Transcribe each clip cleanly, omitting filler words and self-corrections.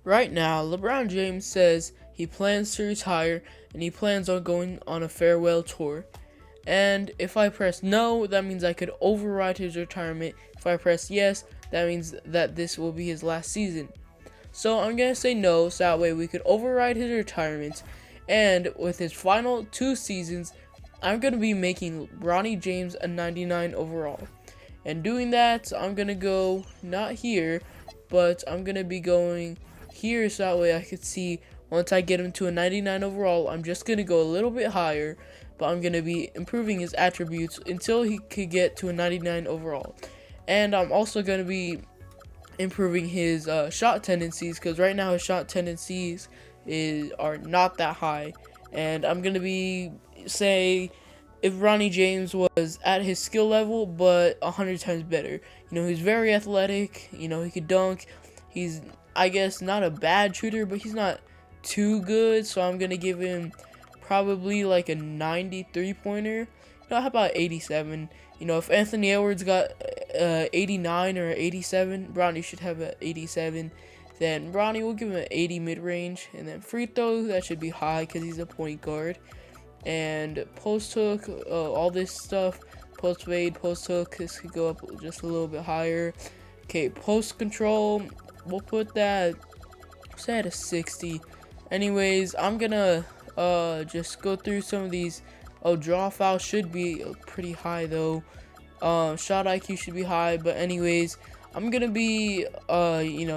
Right now, LeBron James says he plans to retire and he plans on going on a farewell tour. And if I press no, that means I could override his retirement. If I press yes, that means that this will be his last season. So I'm going to say no, so that way we could override his retirement. And with his final 2 seasons, I'm going to be making Bronny James a 99 overall. And doing that, I'm going to go not here, but I'm going to be going here so that way I could see once I get him to a 99 overall. I'm just going to go a little bit higher, but I'm going to be improving his attributes until he could get to a 99 overall. And I'm also going to be improving his shot tendencies, because right now his shot tendencies are not that high. And I'm going to be, say, if Bronny James was at his skill level, but 100 times better. He's very athletic. He could dunk. He's, I guess, not a bad shooter, but he's not too good. So I'm going to give him probably like a 93 pointer. How about 87? If Anthony Edwards got 89 or 87, Bronny should have an 87. Then Bronny will give him an 80 mid-range. And then free throw, that should be high because he's a point guard. And post hook, all this stuff, post fade, post hook, this could go up just a little bit higher. Okay, post control, we'll put that, say at a 60. Anyways, I'm gonna just go through some of these. Draw foul should be pretty high though. Shot IQ should be high, but anyways, I'm gonna be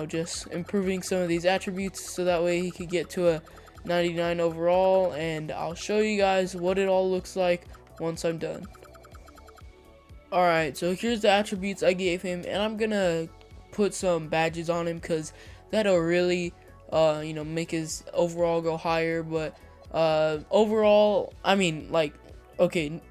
just improving some of these attributes so that way he could get to a 99 overall, and I'll show you guys what it all looks like once I'm done. Alright, so here's the attributes I gave him, and I'm gonna put some badges on him because that'll really make his overall go higher. But overall, I mean, like, okay,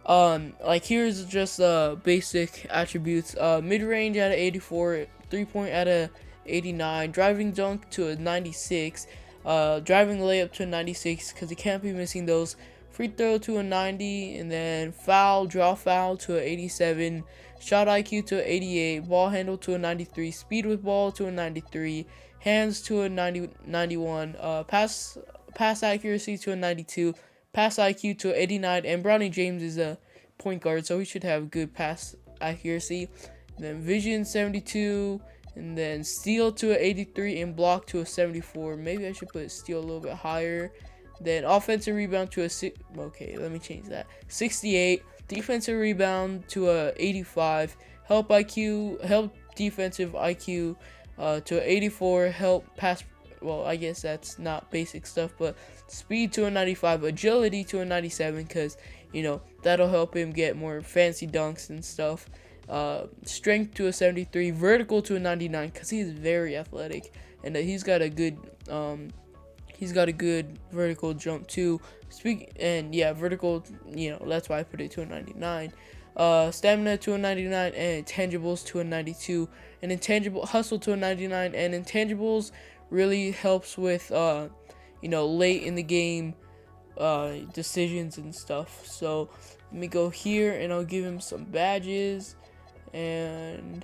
like here's just basic attributes. Mid-range at a 84, 3-point at a 89, driving dunk to a 96, driving layup to a 96 because he can't be missing those, free throw to a 90, and then draw foul to a 87, shot IQ to a 88, ball handle to a 93, speed with ball to a 93, hands to a 91, pass accuracy to a 92, pass IQ to a 89, and Bronny James is a point guard, so he should have good pass accuracy. And then vision 72, and then steal to a 83, and block to a 74. Maybe I should put steal a little bit higher. Then offensive rebound to a okay, let me change that. 68, defensive rebound to a 85, help defensive IQ to a 84, help pass. Well, I guess that's not basic stuff, but speed to a 95, agility to a 97, because that'll help him get more fancy dunks and stuff. Strength to a 73, vertical to a 99, because he's very athletic, and he's got a good vertical jump too. Vertical, that's why I put it to a 99. Stamina to a 99, and intangibles to a 92, and intangible hustle to a 99, and intangibles really helps with late in the game decisions and stuff. So let me go here and I'll give him some badges, and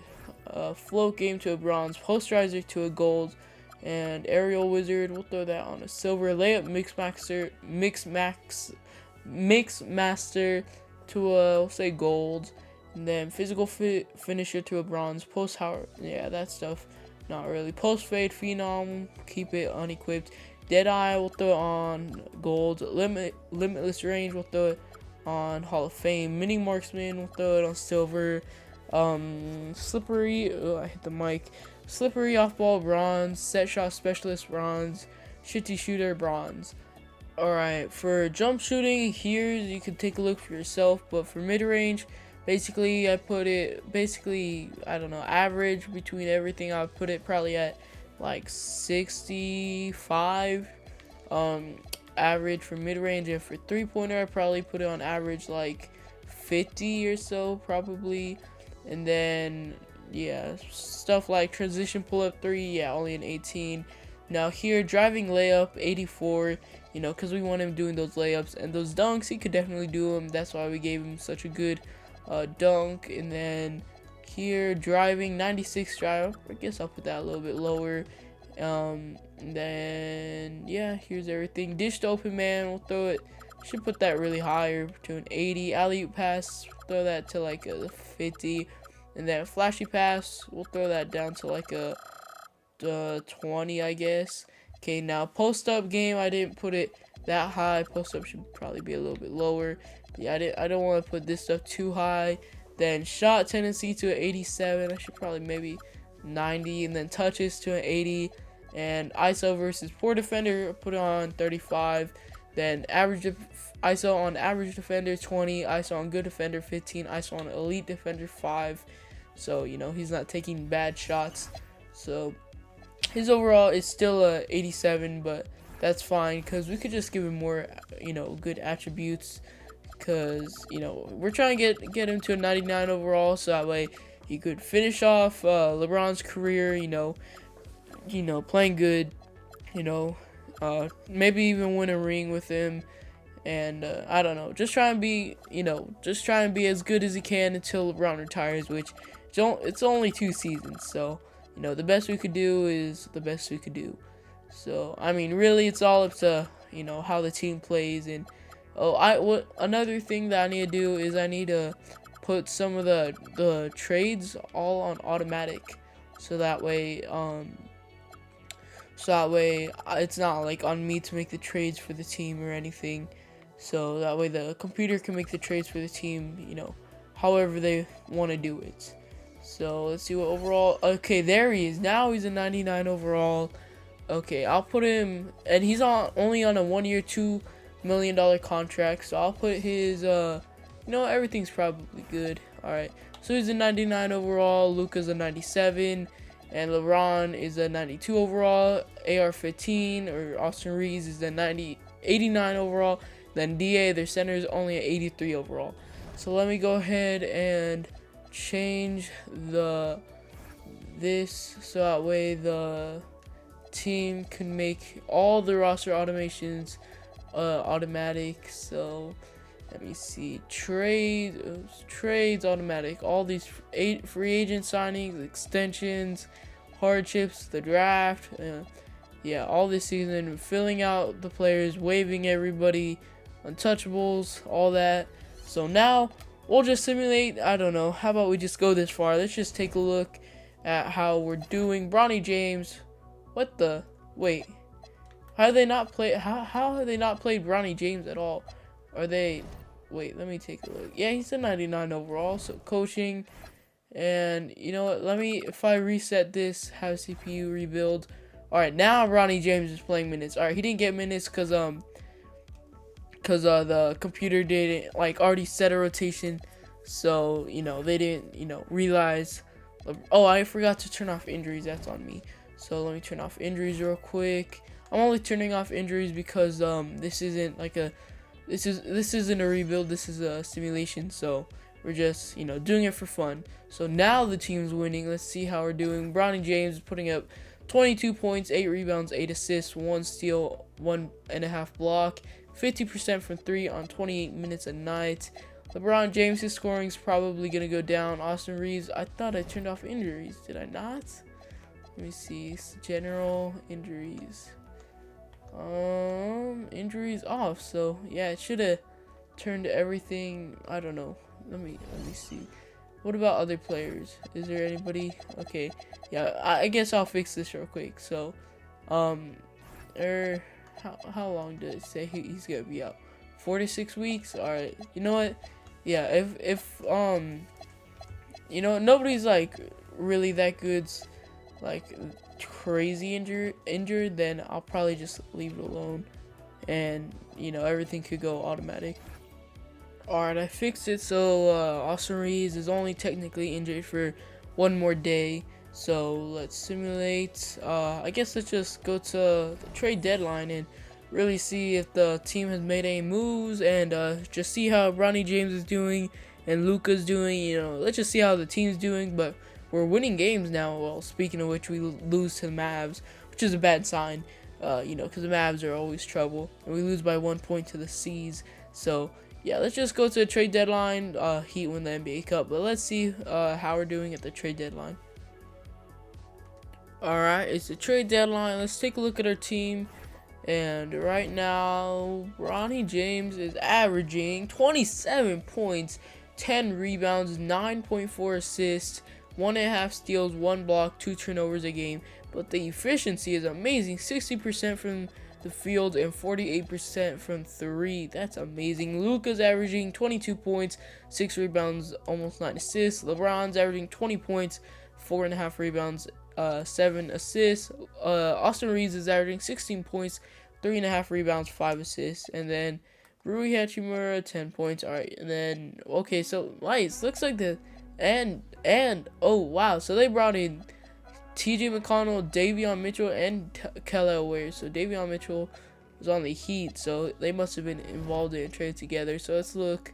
float game to a bronze, posterizer to a gold, and aerial wizard, we'll throw that on a silver. Layup mix master to a, we'll say, gold, and then physical finisher to a bronze. Post power, that stuff not really. Post fade phenom, keep it unequipped. Deadeye, we'll throw it on gold. Limitless range, we'll throw it on Hall of Fame. Mini marksman, we'll throw it on silver. Slippery, I hit the mic. Slippery off ball, bronze. Set shot specialist, bronze. Shitty shooter, bronze. Alright, for jump shooting, here you can take a look for yourself, but for mid range, basically I put it I don't know, average between everything. I would put it probably at like 65 average for mid range, and for 3-pointer I probably put it on average like 50 or so probably. And then stuff like transition pull up 3, only an 18. Now here, driving layup 84, because we want him doing those layups, and those dunks he could definitely do them. That's why we gave him such a good dunk. And then here, driving 96 drive, I guess I'll put that a little bit lower. Then yeah, here's everything. Dish to open man, we'll throw it. Should put that really higher to an 80. Alley-oop pass, throw that to like a 50. And then flashy pass, we'll throw that down to like a 20, I guess. Okay, now post up game, I didn't put it that high. Post up should probably be a little bit lower. But yeah, I don't want to put this stuff too high. Then shot tendency to an 87. I should probably maybe 90. And then touches to an 80. And ISO versus poor defender, put it on 35. Then average ISO on average defender 20. ISO on good defender 15. ISO on elite defender 5. So you know he's not taking bad shots. So his overall is still a 87, but that's fine because we could just give him more, you know, good attributes. Because you know we're trying to get him to a 99 overall, so that way he could finish off LeBron's career. You know, playing good. You know, maybe even win a ring with him. And I don't know, just try and be, just try and be as good as he can until LeBron retires, which it's only 2 seasons. So you know, the best we could do is the best we could do. So I mean, really, it's all up to how the team plays. And another thing that I need to do is I need to put some of the trades all on automatic, so that way it's not like on me to make the trades for the team or anything. So that way the computer can make the trades for the team, however they want to do it. So let's see what overall. Okay, there he is. Now he's a 99 overall. Okay, I'll put him, and he's only on a 1-year, $2 million contract. So I'll put his everything's probably good. All right, so he's a 99 overall. Luka's a 97. And LeBron is a 92 overall. AR-15 or Austin Reeves is a 89 overall. Then DA, their center, is only an 83 overall. So let me go ahead and change this so that way the team can make all the roster automations automatic. So let me see, trades automatic. All these free agent signings, extensions, hardships, the draft, yeah, all this season, filling out the players, waiving everybody, untouchables, all that. So now we'll just simulate. I don't know, how about we just go this far? Let's just take a look at how we're doing. Bronny James, what the wait, how have they not played Bronny James at all? Are they, wait, let me take a look. Yeah, he's a 99 overall. So coaching, and you know what, if I reset this, have CPU rebuild. All right, now Bronny James is playing minutes. All right, he didn't get minutes because the computer didn't already set a rotation, so they didn't realize. Oh, I forgot to turn off injuries. That's on me. So let me turn off injuries real quick. I'm only turning off injuries because this isn't this isn't a rebuild. This is a simulation. So we're just doing it for fun. So now the team's winning. Let's see how we're doing. Bronny James is putting up 22 points, 8 rebounds, 8 assists, 1 steal, 1.5 block, 50% from 3 on 28 minutes a night. LeBron James' scoring is probably going to go down. Austin Reeves, I thought I turned off injuries. Did I not? Let me see. General injuries. Injuries off. So, yeah, it should have turned everything. I don't know. Let me see. What about other players? Is there anybody? Okay. Yeah, I guess I'll fix this real quick. So, how long did it say he's gonna be out? 4 to 6 weeks. All right. You know what? Yeah. If nobody's really that good, crazy injured, then I'll probably just leave it alone, and everything could go automatic. Alright, I fixed it. So Austin Reeves is only technically injured for 1 more day. So let's simulate. I guess let's just go to the trade deadline and really see if the team has made any moves, and just see how Bronny James is doing and Luka's doing. Let's just see how the team's doing. But we're winning games now. Well, speaking of which, we lose to the Mavs, which is a bad sign. Because the Mavs are always trouble, and we lose by 1 point to the C's. So yeah, let's just go to the trade deadline. Heat win the NBA Cup, but let's see how we're doing at the trade deadline. Alright, it's the trade deadline. Let's take a look at our team. And right now, Bronny James is averaging 27 points, 10 rebounds, 9.4 assists, 1.5 steals, 1 block, 2 turnovers a game. But the efficiency is amazing, 60% from the field and 48% from 3. That's amazing. Luka's averaging 22 points, 6 rebounds, almost 9 assists. LeBron's averaging 20 points, 4.5 rebounds, 7 assists. Austin Reeves is averaging 16 points, 3.5 rebounds, 5 assists. And then Rui Hachimura, 10 points. Alright, and then, okay, so, nice. Looks like the, oh, wow. So they brought in TJ McConnell, Davion Mitchell, and Kelly Ware. So Davion Mitchell was on the Heat, so they must have been involved in a trade together. So let's look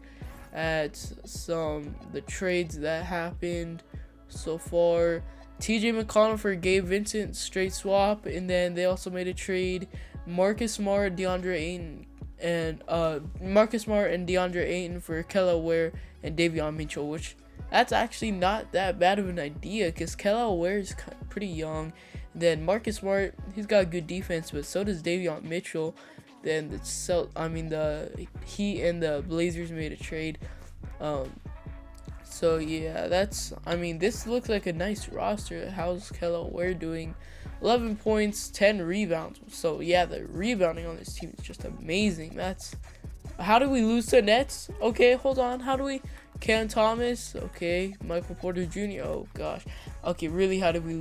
at the trades that happened so far. TJ McConnell for Gabe Vincent, straight swap, and then they also made a trade. Marcus Smart, DeAndre Ayton, and DeAndre Ayton for Kelly Ware and Davion Mitchell, which that's actually not that bad of an idea because Kelly Ware is pretty young. Then Marcus Smart, he's got good defense, but so does Davion Mitchell. Then the Heat and the Blazers made a trade. So yeah, this looks like a nice roster. How's Kelly Ware doing? 11 points, 10 rebounds. So yeah, the rebounding on this team is just amazing. How do we lose to Nets? Okay, hold on. How do we? Cam Thomas, okay. Michael Porter Jr. Oh gosh. Okay, really, how did we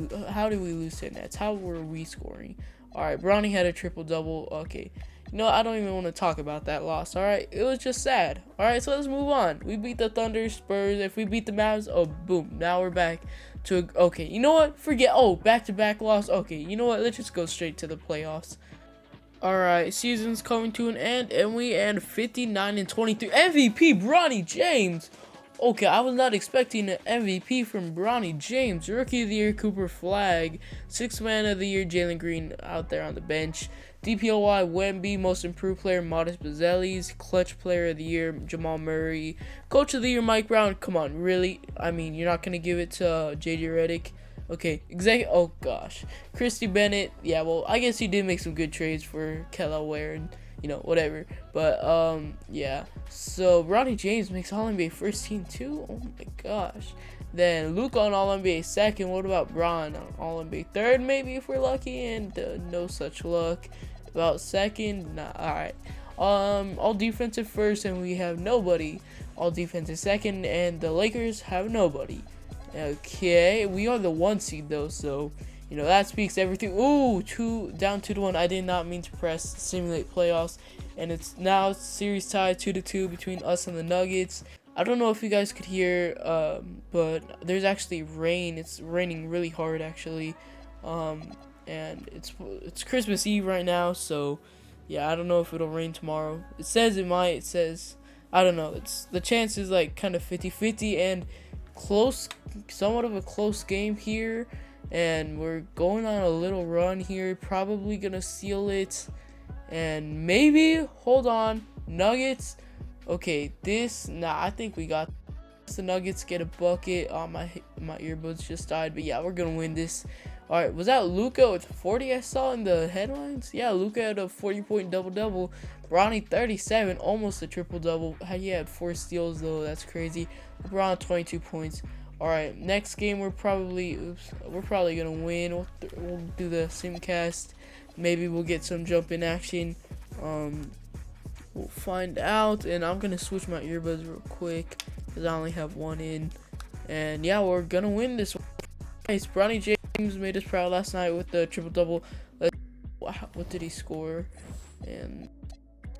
lose to Nets? How were we scoring? All right, Bronny had a triple double. Okay, I don't even want to talk about that loss. All right, it was just sad. All right, so let's move on. We beat the Thunder, Spurs. If we beat the Mavs, oh boom, now we're back to okay. You know what? Forget. Oh, back-to-back loss. Okay, you know what? Let's just go straight to the playoffs. Alright, season's coming to an end, and we end 59-23. MVP, Bronny James! Okay, I was not expecting an MVP from Bronny James. Rookie of the Year, Cooper Flag. Sixth Man of the Year, Jalen Green out there on the bench. DPOY, Wemby. Most Improved Player, Modest Bazelis. Clutch Player of the Year, Jamal Murray. Coach of the Year, Mike Brown. Come on, really? I mean, you're not going to give it to JJ Redick? Okay, oh gosh. Christy Bennett, yeah, well, I guess he did make some good trades for Kelly Ware and, whatever. But, yeah. So, Bronny James makes All-NBA first team too? Oh my gosh. Then, Luke on All-NBA second. What about Bron on All-NBA third, maybe, if we're lucky? And no such luck. About second? Nah, alright. All defensive first, and we have nobody. All defensive second, and the Lakers have nobody. Okay, we are the 1 seed though, so that speaks everything. Ooh, down 2-1. I did not mean to press simulate playoffs, and it's now series tied 2-2 between us and the Nuggets. I don't know if you guys could hear, but there's actually rain. It's raining really hard actually, and it's Christmas Eve right now, so yeah, I don't know if it'll rain tomorrow. It says it might. It says I don't know. It's the chance is like kind of 50-50 and close, somewhat of a close game here, and we're going on a little run here, probably gonna seal it, and maybe hold on, Nuggets. Okay, I think we got this. The Nuggets get a bucket. Oh, my earbuds just died, but yeah, we're gonna win this. All right, was that Luka with 40 I saw in the headlines? Yeah, Luka had a 40-point double-double. Bronny 37, almost a triple-double. He had 4 steals though. That's crazy. LeBron 22 points. All right, next game we're probably gonna win. We'll do the simcast. Maybe we'll get some jump in action. We'll find out. And I'm gonna switch my earbuds real quick because I only have one in. And yeah, we're gonna win this one. Nice. Bronny James made us proud last night with the triple double. Wow, what did he score? And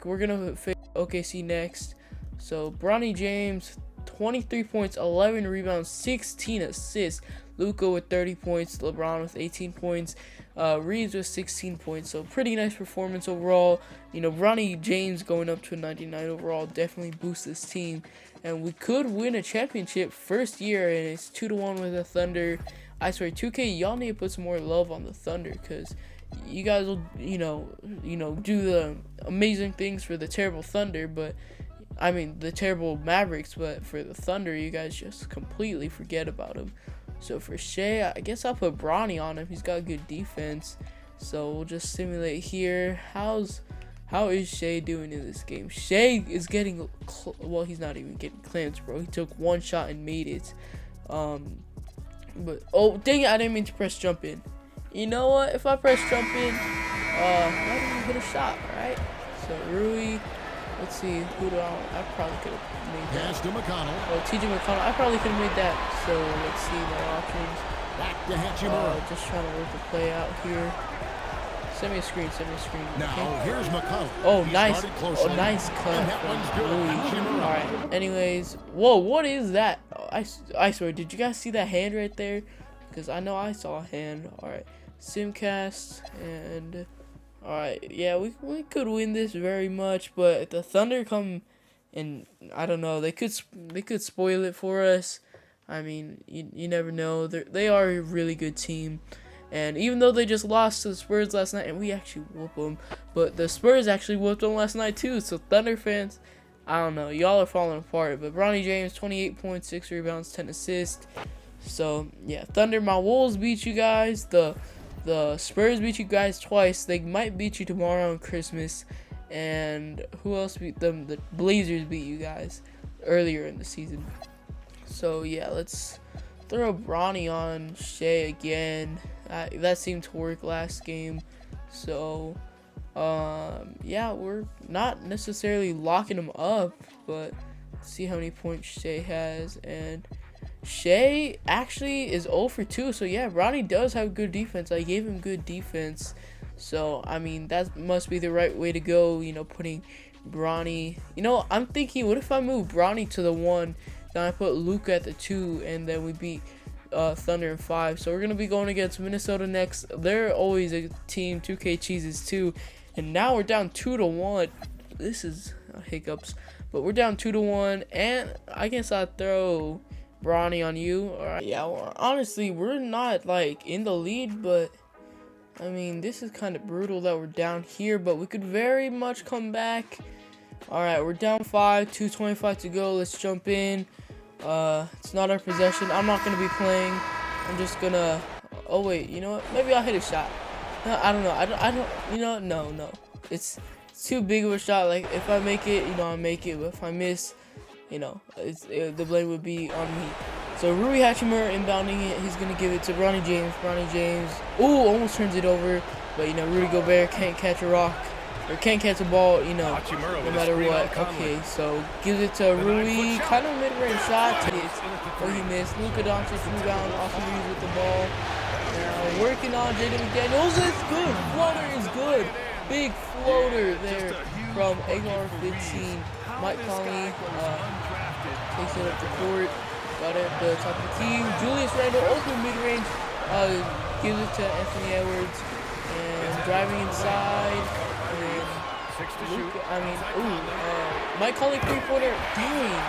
we're gonna face OKC next. So Bronny James, 23 points, 11 rebounds, 16 assists. Luka with 30 points, LeBron with 18 points, Reeves with 16 points. So pretty nice performance overall. Bronny James going up to a 99 overall definitely boosts this team, and we could win a championship first year. And it's 2-1 with the Thunder. I swear, 2K, y'all need to put some more love on the Thunder, because you guys will, do the amazing things for the terrible Thunder, but the terrible Mavericks, but for the Thunder, you guys just completely forget about them. So for Shea, I guess I'll put Bronny on him. He's got good defense. So we'll just simulate here. How is Shea doing in this game? Shea is getting, well, he's not even getting clamps, bro. He took one shot and made it. But, oh, dang it, I didn't mean to press jump in. You know what? If I press jump in, why didn't you hit a shot, right? So Rui, let's see, who do I probably could have made that. Oh, TJ McConnell, I probably could have made that. So let's see my options. Just trying to work the play out here. Send me a screen. Now, okay. here's McConnell. Oh, nice. Oh, nice cut from Rui. Alright, anyways. Whoa, what is that? Oh, I swear, did you guys see that hand right there? Because I know I saw a hand. Alright, Simcast. And, alright, yeah, we could win this very much. But if the Thunder come and, I don't know, they could spoil it for us. I mean, you never know. They are a really good team. And even though they just lost to the Spurs last night, and we actually whooped them, but the Spurs actually whooped them last night too. So Thunder fans, I don't know, y'all are falling apart. But Bronny James, 28 points, 6 rebounds, 10 assists. So yeah, Thunder, my Wolves beat you guys. The Spurs beat you guys twice. They might beat you tomorrow on Christmas. And who else beat them? The Blazers beat you guys earlier in the season. So yeah, let's throw Bronny on Shea again. That seemed to work last game. So yeah, we're not necessarily locking him up, but let's see how many points Shea has. And Shea actually is 0 for 2. So yeah, Bronny does have good defense. I gave him good defense. So I mean, that must be the right way to go, you know, putting Bronny. You know, I'm thinking, what if I move Bronny to the 1, then I put Luka at the 2, and then we beat Thunder in 5. So we're gonna be going against Minnesota next. They're always a team 2K cheeses too, and now we're down 2-1. This is hiccups, but we're down 2-1, and I guess I'll throw Bronny on you. All right, yeah, well, honestly, we're not like in the lead, but I mean, this is kind of brutal that we're down here, but we could very much come back. All right, we're down 5, 2:25 to go. Let's jump in. It's not our possession. I'm not gonna be playing. I'm just gonna. Oh wait, you know what? Maybe I'll hit a shot. No, I don't know. I don't. You know, no. It's too big of a shot. Like if I make it, you know, I make it. But if I miss, you know, the blame would be on me. So Rui Hachimura inbounding it. He's gonna give it to Bronny James. Bronny James. Ooh, almost turns it over. But you know, Rudy Gobert can't catch a rock. Or can't catch a ball, you know, no matter what. Okay, so gives it to Rui, kind of mid-range shot. Oh, he missed. Luka Doncic rebound, Austin Reeves with the ball. Now working on Jaden McDaniels. It's good. Floater is good. Big floater there from AR-15. Mike Conley takes it up the court. Got it at the top of the key. Julius Randle open mid-range. Gives it to Anthony Edwards. And driving inside. Luka, Mike Conley 3-pointer. Dang.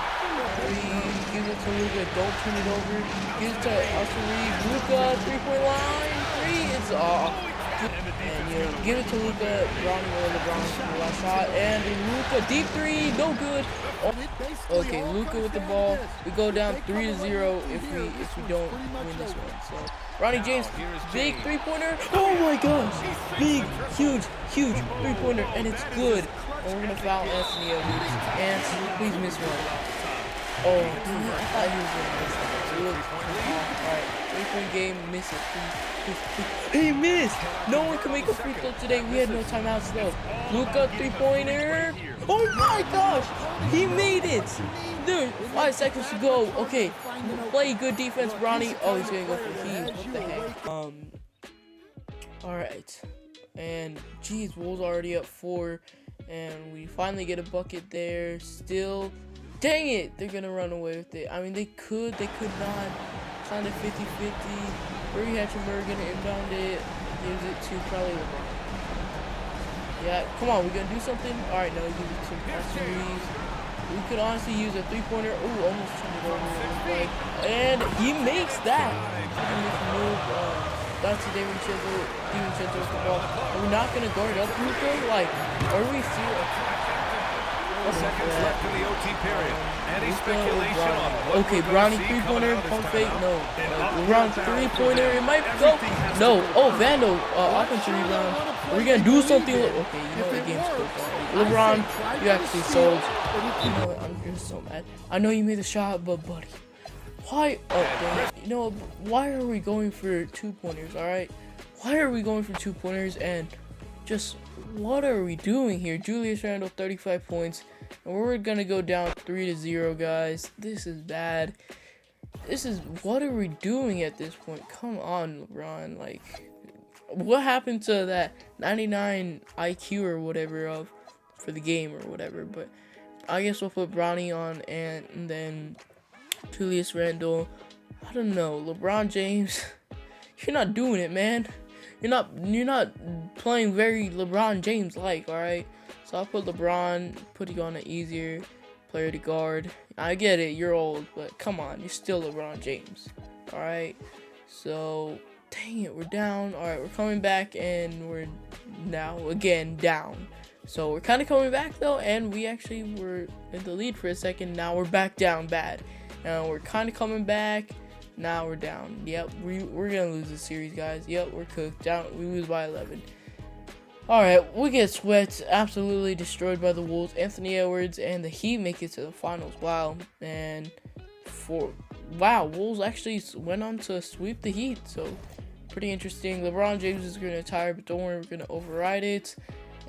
Gives it to Luka. Don't turn it over. Gives it to Austin Reeves. Luka, 3-point line. 3. It's off. And you know, give it to Luka. LeBron the last shot. And Luka, deep 3. No good. Okay, Luka with the ball. We go down 3-0 if we don't win this one. So Bronny James, big 3-pointer. Oh my gosh, big, huge 3-pointer, and it's good. And we're gonna foul Anthony Edwards. And please miss one. Oh, I thought he was gonna miss that. Alright, 3-point game, miss it. Please. He missed. No one can make a free throw today. We had no timeouts though. Luka 3-pointer. Oh my gosh, he made it. Dude, 5 seconds to go. Okay, play good defense, Bronny. Oh, he's gonna go for heaves. What the heck? All right, and geez, Wolves already up 4, and we finally get a bucket there. Still, dang it, they're gonna run away with it. I mean, they could not. Kind of 50-50. Rui Hachimura gonna inbound it. Gives it to probably LeBron. Yeah, come on, we gonna do something? All right, no, he gives it to Austin Reeves. We could honestly use a 3-pointer. Ooh, almost turned it over. And he makes that. That's to DiVincenzo with the ball. Are we not gonna guard up Luka? Like, are we serious? seconds left in the OT period. Any speculation on what okay, we're gonna Bronny see three-pointer, coming out of pump this fake, timeout? no. And LeBron three-pointer, it might go. No, oh, Vando, offensive rebound. Are we gonna do something? Okay, you know what, the game's over already. LeBron, you actually sold. You know what, I'm just so mad. I know you made the shot, but buddy, why? Oh, dang it. You know, why are we going for two-pointers, alright? Why are we going for two-pointers, and just what are we doing here? Julius Randle, 35 points, and we're gonna go down 3-0, guys. This is bad. What are we doing at this point? Come on, LeBron. Like, what happened to that 99 IQ or whatever for the game or whatever? But I guess we'll put Bronny on, and then Julius Randle. I don't know. LeBron James, you're not doing it, man. You're not playing very LeBron James like, alright? So I'll put LeBron, put you on an easier player to guard. I get it, you're old, but come on, you're still LeBron James. Alright? So dang it, we're down. Alright, we're coming back, and we're now again down. So we're kinda coming back though, and we actually were in the lead for a second. Now we're back down bad. Now we're kinda coming back. Now we're down. Yep, we're gonna lose this series, guys. Yep, we're cooked. Down. We lose by 11. All right, we get swept, absolutely destroyed by the Wolves. Anthony Edwards and the Heat make it to the finals. Wow, and Wolves actually went on to sweep the Heat. So pretty interesting. LeBron James is gonna retire, but don't worry, we're gonna override it.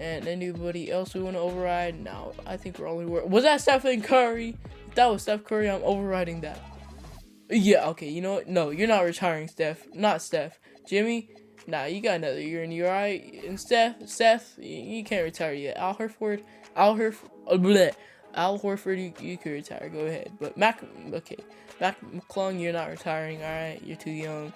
And anybody else we want to override? No, I think we're only was that Stephen Curry? If that was Steph Curry, I'm overriding that. Yeah, okay, you know what? No, you're not retiring, Steph. Not Steph. Jimmy, nah, you got another year in you, alright? And Steph, you can't retire yet. Al Horford, you could retire. Go ahead. But Mac McClung, you're not retiring, alright? You're too young.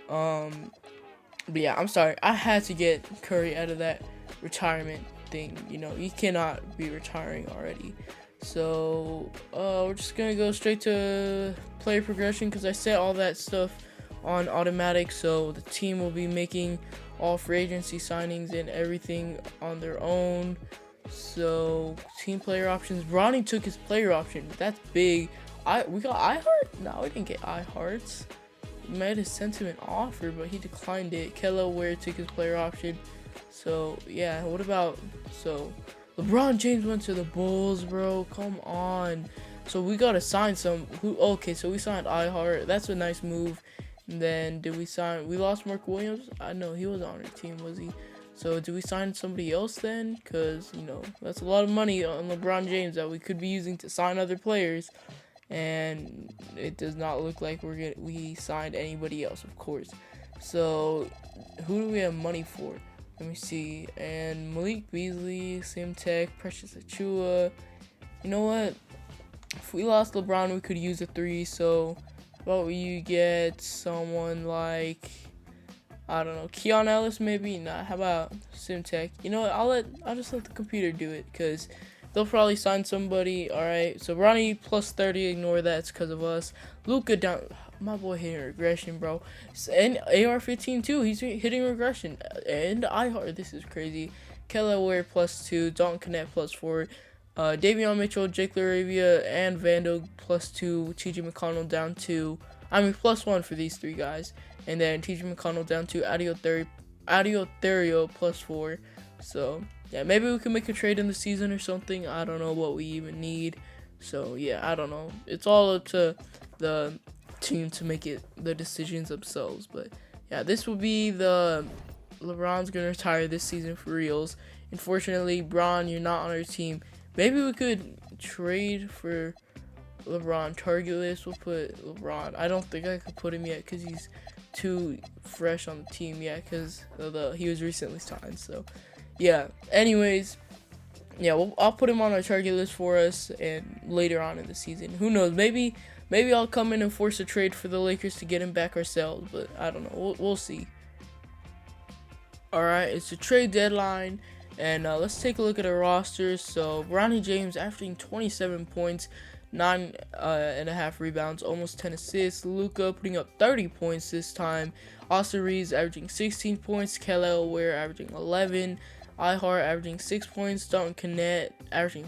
But yeah, I'm sorry. I had to get Curry out of that retirement thing. You know, he cannot be retiring already. So we're just gonna go straight to player progression, because I set all that stuff on automatic, so the team will be making all free agency signings and everything on their own. So team player options, Bronny took his player option. That's big. We got iHeart? No, we didn't get iHearts. We might have sent him an offer, but he declined it. Kello Ware took his player option. So yeah, what about LeBron James went to the Bulls, bro. Come on. So we gotta sign okay, so we signed iHeart. That's a nice move. And then we lost Mark Williams? I know he was on our team, was he? So did we sign somebody else then? Because, you know, that's a lot of money on LeBron James that we could be using to sign other players. And it does not look like we signed anybody else, of course. So who do we have money for? Let me see. And Malik Beasley, Simtech, Precious Achua. You know what? If we lost LeBron, we could use a 3. So how about you get someone like, I don't know, Keon Ellis maybe? Nah, how about Simtech? You know what? I'll just let the computer do it, because they'll probably sign somebody. All right. So Ronnie plus 30. Ignore that. It's because of us. Luka down. My boy hitting regression, bro. And AR-15 too. He's hitting regression. And iHeart. This is crazy. Kello Ware plus 2. Dalton Knecht plus 4. Davion Mitchell, Jake LaRavia, and Vando plus 2. TJ McConnell down 2. Plus 1 for these 3 guys. And then TJ McConnell down 2. Adio Therio plus 4. So yeah, maybe we can make a trade in the season or something. I don't know what we even need. So yeah, I don't know. It's all up to the team to make the decisions themselves. But yeah, this will be LeBron's gonna retire this season for reals. Unfortunately, Bron, you're not on our team. Maybe we could trade for LeBron. Target list, we'll put LeBron. I don't think I could put him yet because he's too fresh on the team yet, because he was recently signed. So yeah, anyways, yeah, I'll put him on our target list for us, and later on in the season, who knows, maybe I'll come in and force a trade for the Lakers to get him back ourselves, but I don't know, we'll see. Alright, it's a trade deadline, and let's take a look at our rosters. So Bronny James averaging 27 points, 9.5 rebounds, almost 10 assists. Luka putting up 30 points this time. Austin Reeves averaging 16 points. Kello Ware averaging 11. Ihart averaging 6 points. Dalton Knet averaging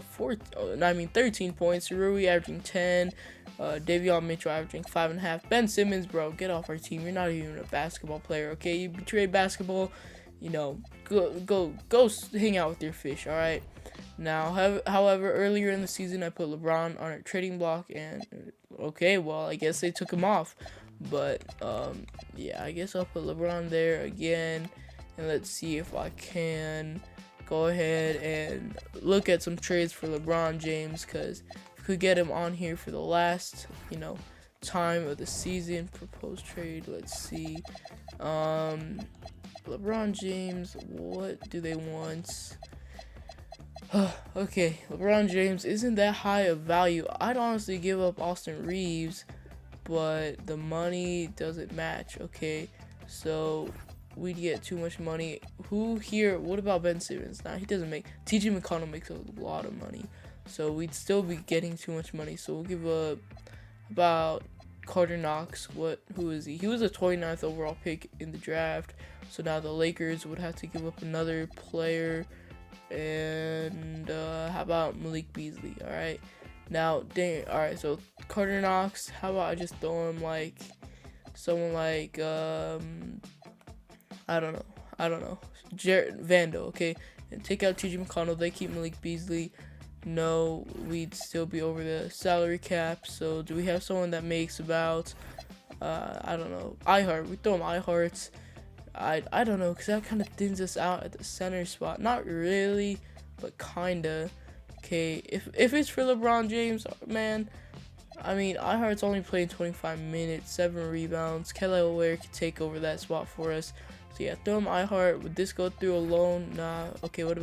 13 points. Rui averaging 10. Davion Mitchell averaging 5.5. Ben Simmons, bro, get off our team. You're not even a basketball player, okay? You betrayed basketball. You know, go hang out with your fish, all right? Now, however, earlier in the season, I put LeBron on a trading block, and okay, well, I guess they took him off. But yeah, I guess I'll put LeBron there again, and let's see if I can go ahead and look at some trades for LeBron James, because if we could get him on here for the last, time of the season. Proposed trade, let's see. LeBron James, what do they want? Okay, LeBron James isn't that high of value. I'd honestly give up Austin Reeves, but the money doesn't match. Okay, so we'd get too much money. Who here? What about Ben Simmons? Nah, he doesn't make. TJ McConnell makes a lot of money, so we'd still be getting too much money. So we'll give up about Carter Knox. Who is he? He was a 29th overall pick in the draft. So now the Lakers would have to give up another player. And how about Malik Beasley? All right, now dang. All right, so Carter Knox. How about I just throw him like someone like I don't know, Jared Vando. Okay, and take out TJ McConnell. They keep Malik Beasley. No, we'd still be over the salary cap. So do we have someone that makes about I don't know, Ihart? We throw him Ihart. I don't know, because that kind of thins us out at the center spot. Not really, but kinda. Okay, if it's for LeBron James, man, I mean, Ihart's only playing 25 minutes, 7 rebounds. Kelly O'Ware could take over that spot for us. So yeah, throw him Ihart. Would this go through alone? Nah. Okay, what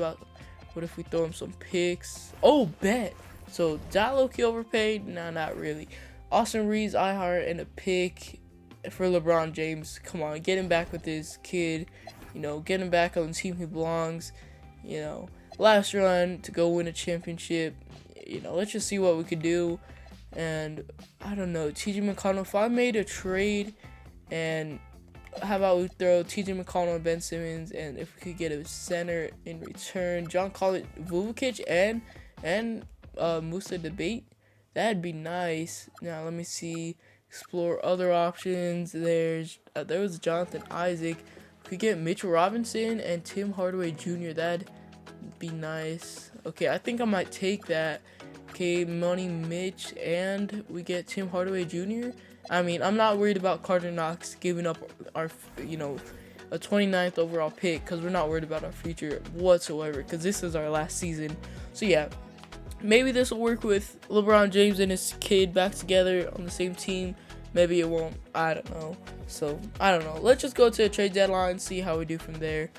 if we throw him some picks? Oh, bet. So that low-key overpaid? Nah, not really. Austin Reeves, Ihart, and a pick for LeBron James. Come on, get him back with his kid. Get him back on the team he belongs. Last run to go win a championship. Let's just see what we could do. And I don't know, TJ McConnell. If I made a trade, and how about we throw TJ McConnell and Ben Simmons, and if we could get a center in return, John Collins, Vujovic, and Musa Debate, that'd be nice. Now let me see. Explore other options. There was Jonathan Isaac. We could get Mitchell Robinson and Tim Hardaway Jr. That'd be nice. Okay, I think I might take that. Okay, money Mitch, and we get Tim Hardaway Jr. I mean, I'm not worried about Carter Knox giving up our, a 29th overall pick, because we're not worried about our future whatsoever, because this is our last season. So yeah, maybe this will work with LeBron James and his kid back together on the same team. Maybe it won't. I don't know. So, I don't know. Let's just go to the trade deadline, see how we do from there.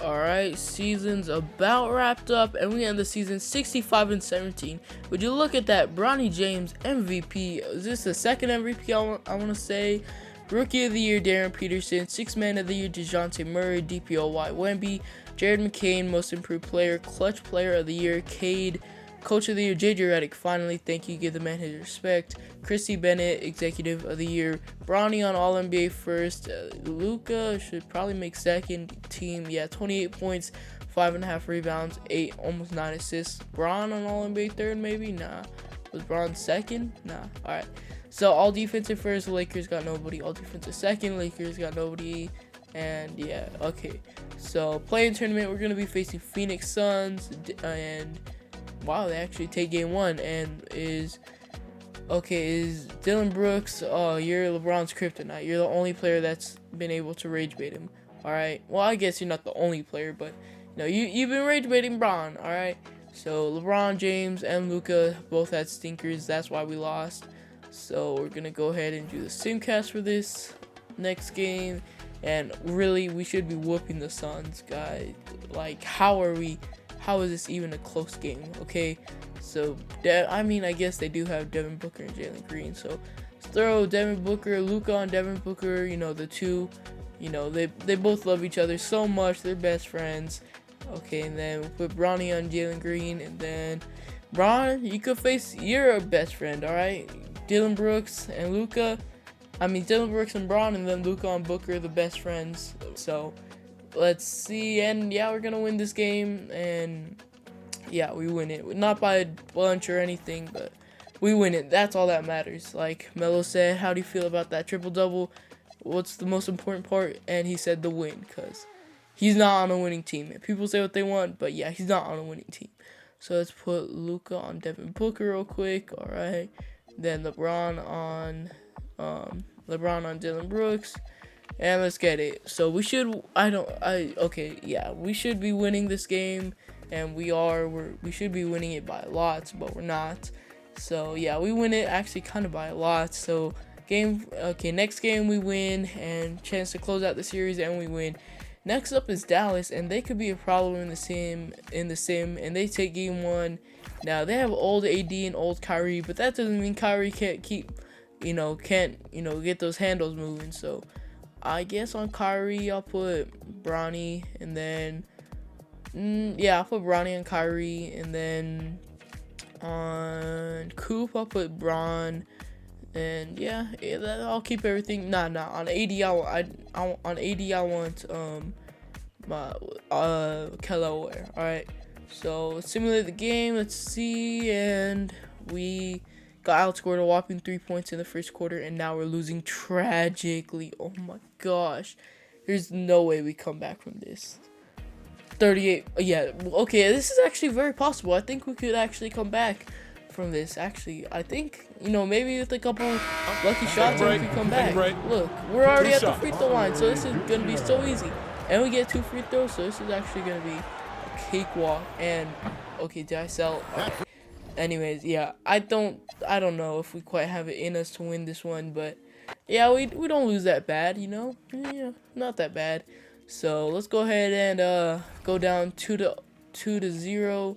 Alright, season's about wrapped up, and we end the season 65-17. Would you look at that? Bronny James, MVP. Is this the second MVP I want to say? Rookie of the Year, Darren Peterson. Sixth Man of the Year, DeJounte Murray. DPOY, Wemby. Jared McCain, Most Improved Player. Clutch Player of the Year, Cade. Coach of the Year, JJ Redick. Finally, thank you. Give the man his respect. Christy Bennett, Executive of the Year. Bronny on All-NBA first. Luka should probably make second team. Yeah, 28 points, 5.5 rebounds, almost 9 assists. Bron on All-NBA third, maybe? Nah. Was Bron second? Nah. All right. So, all defensive first, Lakers got nobody. All defensive second, Lakers got nobody. And, yeah, okay. So, play-in tournament, we're going to be facing Phoenix Suns. And, wow, they actually take game 1. And is Dylan Brooks, oh, you're LeBron's kryptonite. You're the only player that's been able to rage bait him. All right. Well, I guess you're not the only player, but, you've been rage baiting Bron. All right. So, LeBron James and Luka both had stinkers. That's why we lost. So we're going to go ahead and do the simcast for this next game. And really, we should be whooping the Suns, guys. Like, how is this even a close game? Okay, so, I guess they do have Devin Booker and Jalen Green. So, let's throw Devin Booker, Luka on Devin Booker. The two, they both love each other so much. They're best friends. Okay, and then we'll put Bronny on Jalen Green. And then, Bron, you could face your best friend, all right? Dylan Brooks and Luka. Dylan Brooks and Bron, and then Luka and Booker, the best friends. So, let's see, and yeah, we're gonna win this game, and yeah, we win it. Not by a bunch or anything, but we win it. That's all that matters. Like Melo said, how do you feel about that triple-double? What's the most important part? And he said the win, because he's not on a winning team. People say what they want, but yeah, he's not on a winning team. So let's put Luka on Devin Booker real quick. All right. Then LeBron on Dylan Brooks. And let's get it. So we should we should be winning this game, and we should be winning it by lots, but we're not. So yeah, we win it actually kind of by a lot. So next game we win, and chance to close out the series, and we win. Next up is Dallas, and they could be a problem in the sim, and they take game 1. Now they have old AD and old Kyrie, but that doesn't mean Kyrie can't get those handles moving. So I guess on Kyrie I'll put Bronny, and then I'll put Bronny and Kyrie, and then on Coop I'll put Bron, and I'll keep everything. On AD I want my Kelaware. All right, so let's simulate the game. Let's see, and we got outscored a whopping 3 points in the first quarter, and now we're losing tragically. Oh my gosh, there's no way we come back from this. 38. Yeah, okay, this is actually very possible. I think we could actually come back from this. Actually, I think, maybe with a couple lucky shots, we could come back. Look, we're already at the free throw line, so this is going to be so easy. And we get 2 free throws, so this is actually going to be a cakewalk. And, okay, did I sell? Okay. Anyways, yeah, I don't know if we quite have it in us to win this one, but yeah, we don't lose that bad, yeah, not that bad. So let's go ahead and go down 2-0,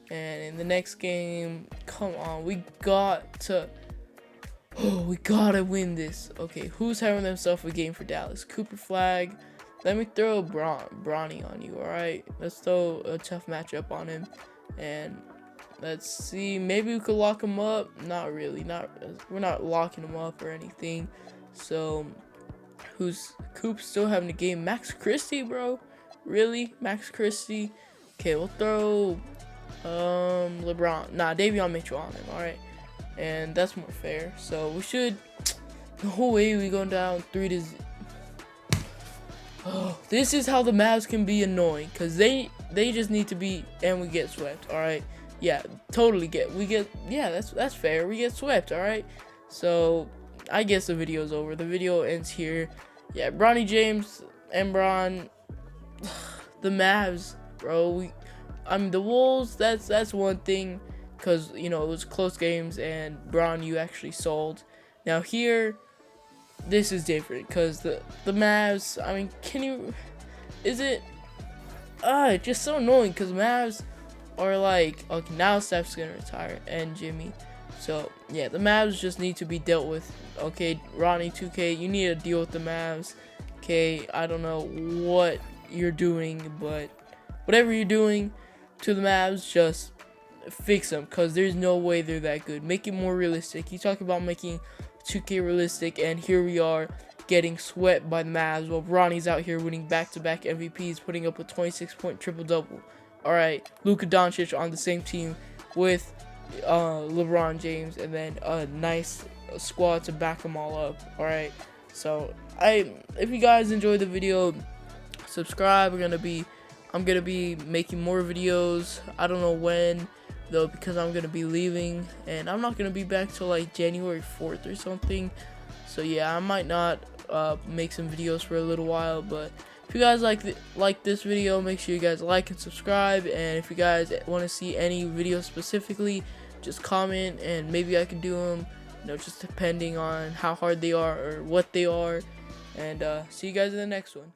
and in the next game, come on, we gotta win this. Okay, who's having themselves a game for Dallas? Cooper Flag. Let me throw Bronny on you. All right, let's throw a tough matchup on him, and let's see, maybe we could lock him up. Not really, we're not locking him up or anything. So who's Coop still having a game? Max Christie, bro? Really? Max Christie? Okay, we'll throw LeBron. Davion Mitchell on him. All right, and that's more fair. So we should. No way we going down 3-0. Oh, this is how the Mavs can be annoying, because they just need to beat, and we get swept. All right. Yeah, totally that's fair. We get swept, all right? So I guess the video's over. The video ends here. Yeah, Bronny James and Bron, the Mavs, bro. The Wolves, that's one thing, because, it was close games, and Bron, you actually sold. Now here, this is different, because the Mavs, it's just so annoying, because Mavs are like, okay, now Steph's gonna retire, and Jimmy. So yeah, the Mavs just need to be dealt with. Okay, Ronnie 2K, you need to deal with the Mavs. Okay, I don't know what you're doing, but whatever you're doing to the Mavs, just fix them, because there's no way they're that good. Make it more realistic. You talk about making 2K realistic, and here we are getting swept by the Mavs while Ronnie's out here winning back-to-back MVPs, putting up a 26-point triple-double. All right, Luka Doncic on the same team with LeBron James, and then a nice squad to back them all up. All right, so if you guys enjoyed the video, subscribe. I'm gonna be making more videos. I don't know when though, because I'm gonna be leaving, and I'm not gonna be back till like January 4th or something. So yeah, I might not make some videos for a little while, but if you guys like this video, make sure you guys like and subscribe. And if you guys want to see any videos specifically, just comment, and maybe I can do them, just depending on how hard they are or what they are. And see you guys in the next one.